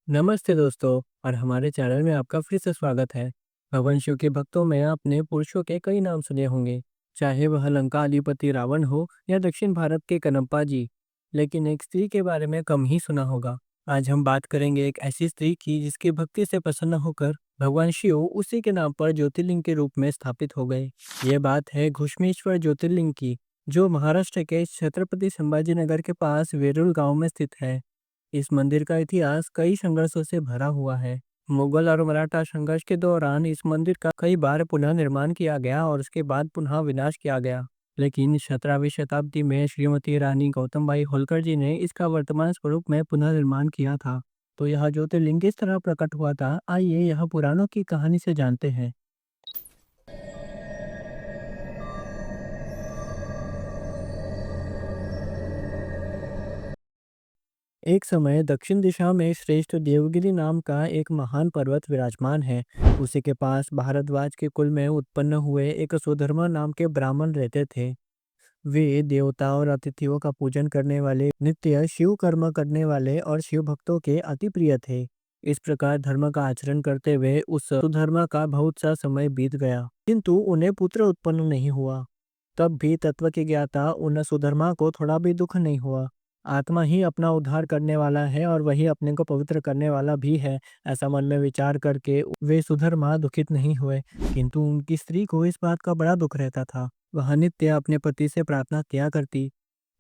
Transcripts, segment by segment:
नमस्ते दोस्तों। और हमारे चैनल में आपका फिर से स्वागत है। भगवान शिव के भक्तों में आपने पुरुषों के कई नाम सुने होंगे, चाहे वह लंका अधिपति रावण हो या दक्षिण भारत के कनप्पा जी। लेकिन एक स्त्री के बारे में कम ही सुना होगा। आज हम बात करेंगे एक ऐसी स्त्री की जिसकी भक्ति से प्रसन्न होकर भगवान शिव उसी के नाम पर ज्योतिर्लिंग के रूप में स्थापित हो गए। ये बात है घुश्मेश्वर ज्योतिर्लिंग की, जो महाराष्ट्र के छत्रपति संभाजी नगर के पास वेरुल गांव में स्थित है। इस मंदिर का इतिहास कई संघर्षों से भरा हुआ है। मुगल और मराठा संघर्ष के दौरान इस मंदिर का कई बार पुनः निर्माण किया गया और उसके बाद पुनः विनाश किया गया। लेकिन 17वीं शताब्दी में श्रीमती रानी गौतमबाई होलकर जी ने इसका वर्तमान स्वरूप में पुनर्निर्माण किया था। तो यह ज्योतिर्लिंग किस तरह प्रकट हुआ था, आइए यह पुराणों की कहानी से जानते हैं। एक समय दक्षिण दिशा में श्रेष्ठ देवगिरी नाम का एक महान पर्वत विराजमान है। उसी के पास भारद्वाज के कुल में उत्पन्न हुए एक सुधर्मा नाम के ब्राह्मण रहते थे। वे देवता और अतिथियों का पूजन करने वाले, नित्य शिव कर्म करने वाले और शिव भक्तों के अति प्रिय थे। इस प्रकार धर्म का आचरण करते हुए उस सुधर्मा का बहुत सा समय बीत गया, किंतु उन्हें पुत्र उत्पन्न नहीं हुआ। तब भी तत्व के ज्ञाता उन सुधर्मा को थोड़ा भी दुख नहीं हुआ। आत्मा ही अपना उद्धार करने वाला है और वही अपने को पवित्र करने वाला भी है। ऐसा मन में विचार करके वे सुधर्मा दुखित नहीं हुए, किंतु उनकी स्त्री को इस बात का बड़ा दुख रहता था। वह नित्य अपने पति से प्रार्थना किया करती।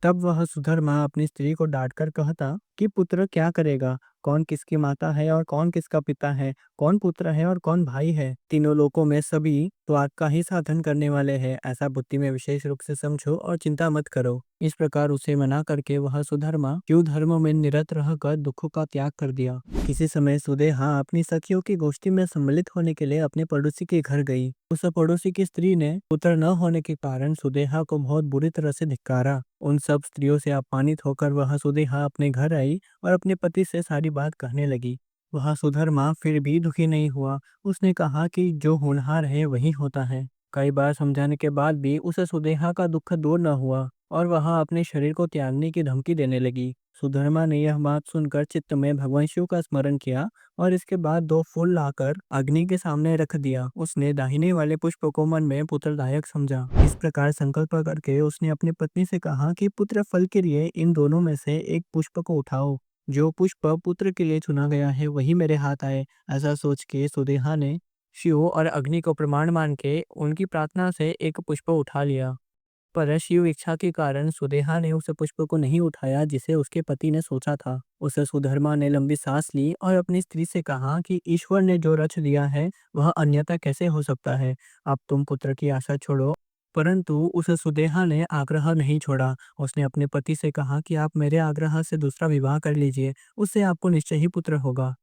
तब वह सुधर्मा अपनी स्त्री को डांटकर कहता कि पुत्र क्या करेगा, कौन किसकी माता है और कौन किसका पिता है, कौन पुत्र है और कौन भाई है। तीनों लोकों में सभी स्वार्थ का ही साधन करने वाले हैं। ऐसा बुद्धि में विशेष रूप से समझो और चिंता मत करो। इस प्रकार उसे मना करके वह सुधर्मा शिव धर्म में निरत रहकर दुखों का त्याग कर दिया। किसी समय सुदेहा अपनी सखियों की गोष्ठी में सम्मिलित होने के लिए अपने पड़ोसी के घर गई। उस पड़ोसी की स्त्री ने पुत्र न होने के कारण सुदेहा को बहुत बुरी तरह से धिक्कारा। उन सब स्त्रियों से अपमानित होकर वह सुदेहा अपने घर आई और अपने पति से सारी बात कहने लगी। वह सुधर्मा फिर भी दुखी नहीं हुआ। उसने कहा कि जो होनहार है वही होता है। कई बार समझाने के बाद भी उसे सुदेहा का दुख दूर न हुआ और वह अपने शरीर को त्यागने की धमकी देने लगी। सुधर्मा ने यह बात सुनकर चित्त में भगवान शिव का स्मरण किया और इसके बाद 2 फूल लाकर अग्नि के सामने रख दिया। उसने दाहिने वाले पुष्प को मन में पुत्रदायक समझा। इस प्रकार संकल्प करके उसने अपनी पत्नी से कहा कि पुत्र फल के लिए इन दोनों में से एक पुष्प को उठाओ। जो पुष्प पुत्र के लिए चुना गया है वही मेरे हाथ आए। ऐसा सोच के सुदेहा ने शिव और अग्नि को प्रमाण मान के उनकी प्रार्थना से एक पुष्प उठा लिया। पर शिव इच्छा के कारण सुदेहा ने उस पुष्प को नहीं उठाया जिसे उसके पति ने सोचा था। उस सुधर्मा ने लंबी सांस ली और अपनी स्त्री से कहा कि ईश्वर ने जो रच दिया है वह अन्यथा कैसे हो सकता है। अब तुम पुत्र की आशा छोड़ो। परंतु उस सुदेहा ने आग्रह नहीं छोड़ा। उसने अपने पति से कहा कि आप मेरे आग्रह से दूसरा विवाह कर लीजिए, उससे आपको निश्चय ही पुत्र होगा।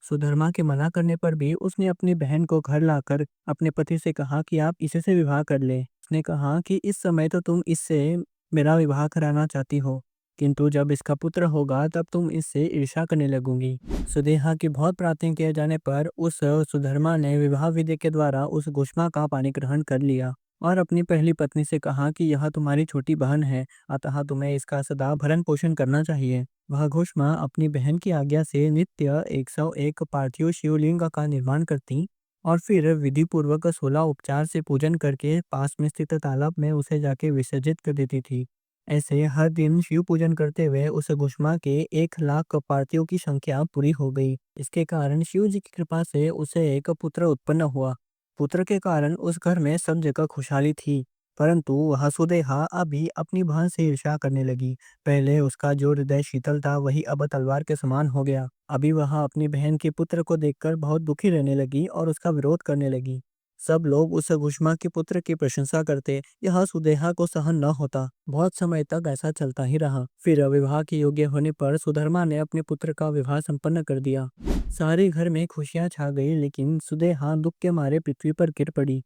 सुधर्मा के मना करने पर भी उसने अपनी बहन को घर लाकर अपने पति से कहा कि आप इसी से विवाह कर ले। उसने कहा कि इस समय तो तुम इससे मेरा विवाह कराना चाहती हो, किंतु जब इसका पुत्र होगा तब तुम इससे ईर्ष्या करने लगोगी। सुदेहा की बहुत प्रार्थना किए जाने पर उस सुधर्मा ने विवाह विधि के द्वारा उस घुष्मा का पानी ग्रहण कर लिया और अपनी पहली पत्नी से कहा कि यह तुम्हारी छोटी बहन है, अतः तुम्हें इसका सदा भरण पोषण करना चाहिए। वह घुष्मा अपनी बहन की आज्ञा से नित्य 101 पार्थिव शिवलिंग का निर्माण करती और फिर विधि पूर्वक 16 उपचार से पूजन करके पास में स्थित तालाब में उसे जाके विसर्जित कर देती थी। ऐसे हर दिन शिव पूजन करते हुए उस घुष्मा के 1 लाख पार्थिव की संख्या पूरी हो गई। इसके कारण शिव जी की कृपा से उसे एक पुत्र उत्पन्न हुआ। पुत्र के कारण उस घर में सब जगह खुशहाली थी। परंतु वह सुदेहा अभी अपनी बहन से ईर्ष्या करने लगी। पहले उसका जो हृदय शीतल था वही अब तलवार के समान हो गया। अभी वह अपनी बहन के पुत्र को देखकर बहुत दुखी रहने लगी और उसका विरोध करने लगी। सब लोग उस घुष्मा के पुत्र की प्रशंसा करते, यह सुदेहा को सहन न होता। बहुत समय तक ऐसा चलता ही रहा। फिर विवाह के योग्य होने पर सुधर्मा ने अपने पुत्र का विवाह संपन्न कर दिया। सारे घर में खुशियां छा गई, लेकिन सुदेहा दुख के मारे पृथ्वी पर गिर पड़ी।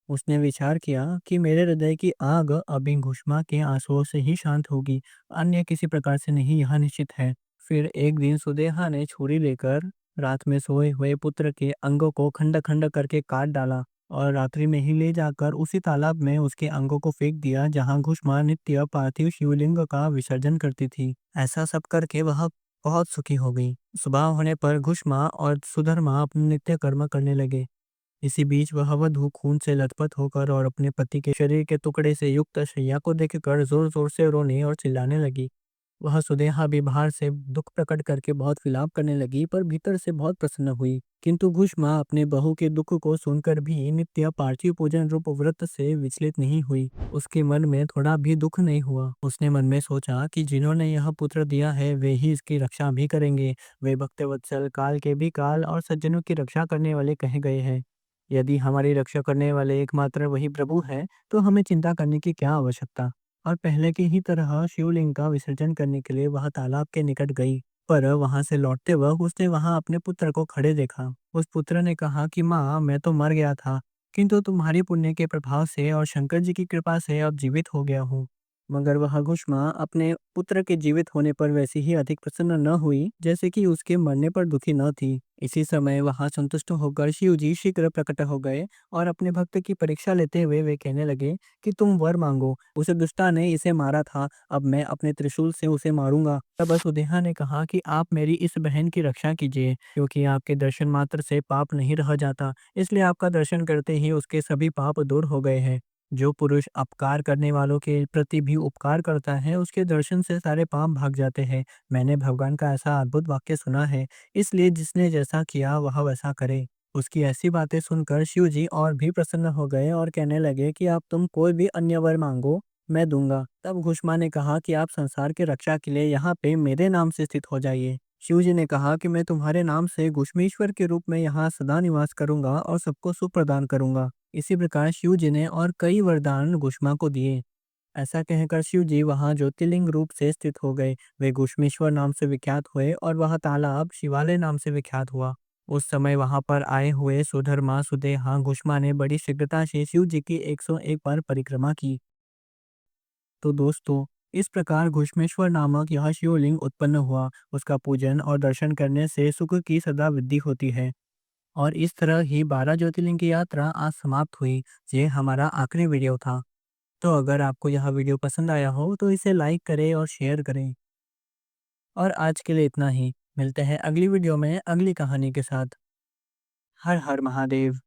उसने विचार किया कि मेरे हृदय की आग अभी घुष्मा के आंसुओं से ही शांत होगी, अन्य किसी प्रकार से नहीं, यह निश्चित है। फिर एक दिन सुदेहा ने छुरी लेकर रात में सोए हुए पुत्र के अंगों को खंड खंड करके काट डाला और रात्रि में ही ले जाकर उसी तालाब में उसके अंगों को फेंक दिया जहाँ घुष्मा नित्य पार्थिव शिवलिंग का विसर्जन करती थी। ऐसा सब करके वह बहुत सुखी हो गई। सुबह होने पर घुष्मा और सुधर्मा अपने नित्य कर्म करने लगे। इसी बीच वह वधू खून से लथपथ होकर और अपने पति के शरीर के टुकड़े से युक्त शैया को देखकर जोर जोर से रोने और चिल्लाने लगी। वह सुदेहा भी बाहर से दुख प्रकट करके बहुत विलाप करने लगी, पर भीतर से बहुत प्रसन्न हुई। किंतु घुष्मा अपने बहू के दुख को सुनकर भी नित्य पार्थिव पूजन रूप व्रत से विचलित नहीं हुई। उसके मन में थोड़ा भी दुख नहीं हुआ। उसने मन में सोचा कि जिन्होंने यह पुत्र दिया है वे ही इसकी रक्षा भी करेंगे। वे भक्तवत्सल, काल के भी काल और सज्जनों की रक्षा करने वाले कहे गए हैं। यदि हमारी रक्षा करने वाले एकमात्र वही प्रभु है, तो हमें चिंता करने की क्या आवश्यकता। और पहले की ही तरह शिवलिंग का विसर्जन करने के लिए वह तालाब के निकट गई। पर वहां से लौटते वक्त उसने वहां अपने पुत्र को खड़े देखा। उस पुत्र ने कहा कि माँ, मैं तो मर गया था, किंतु तुम्हारी पुण्य के प्रभाव से और शंकर जी की कृपा से अब जीवित हो गया हूँ। मगर वह घुष्मा अपने पुत्र के जीवित होने पर वैसी ही अधिक प्रसन्न न हुई जैसे कि उसके मरने पर दुखी न थी। इसी समय वहां संतुष्ट होकर शिव जी शीघ्र प्रकट हो गए और अपने भक्त की परीक्षा लेते हुए वे कहने लगे कि तुम वर मांगो। उस दुष्टा ने इसे मारा था, अब मैं अपने त्रिशूल से उसे मारूंगा। तब वसुदेहा ने कहा कि आप मेरी इस बहन की रक्षा कीजिए, क्योंकि आपके दर्शन मात्र से पाप नहीं रह जाता, इसलिए आपका दर्शन करते ही उसके सभी पाप दूर हो गए हैं। जो पुरुष अपकार करने वालों के प्रति भी उपकार करता है, उसके दर्शन से सारे पाप भाग जाते हैं। मैंने भगवान का ऐसा अद्भुत वाक्य सुना है, इसलिए जिसने जैसा किया वह वैसा करे। उसकी ऐसी बातें सुनकर शिव जी और भी प्रसन्न हो गए और कहने लगे कि आप तुम कोई भी अन्य वर मांगो, मैं दूंगा। तब घुष्मा ने कहा कि आप संसार की रक्षा के लिए यहाँ पे मेरे नाम से स्थित हो जाइए। शिव जी ने कहा कि मैं तुम्हारे नाम से घुष्मेश्वर के रूप में यहाँ सदा निवास करूंगा और सबको सुख प्रदान करूंगा। इसी प्रकार शिव जी ने और कई वरदान घुष्मा को दिए। ऐसा कहकर शिव जी वहां ज्योतिर्लिंग रूप से स्थित हो गए। वे घुश्मेश्वर नाम से विख्यात हुए और वह तालाब शिवालय नाम से विख्यात हुआ। उस समय वहां पर आए हुए सुधर्मा, सुदेहा, घुष्मा ने बड़ी शीघ्रता से शिव जी की 101 बार परिक्रमा की। तो दोस्तों, इस प्रकार घुश्मेश्वर नामक यह शिवलिंग उत्पन्न हुआ। उसका पूजन और दर्शन करने से सुख की सदा वृद्धि होती है। और इस तरह ही 12 ज्योतिर्लिंग की यात्रा आज समाप्त हुई। ये हमारा आखिरी वीडियो था। तो अगर आपको यह वीडियो पसंद आया हो तो इसे लाइक करें और शेयर करें। और आज के लिए इतना ही। मिलते हैं अगली वीडियो में अगली कहानी के साथ। हर हर महादेव।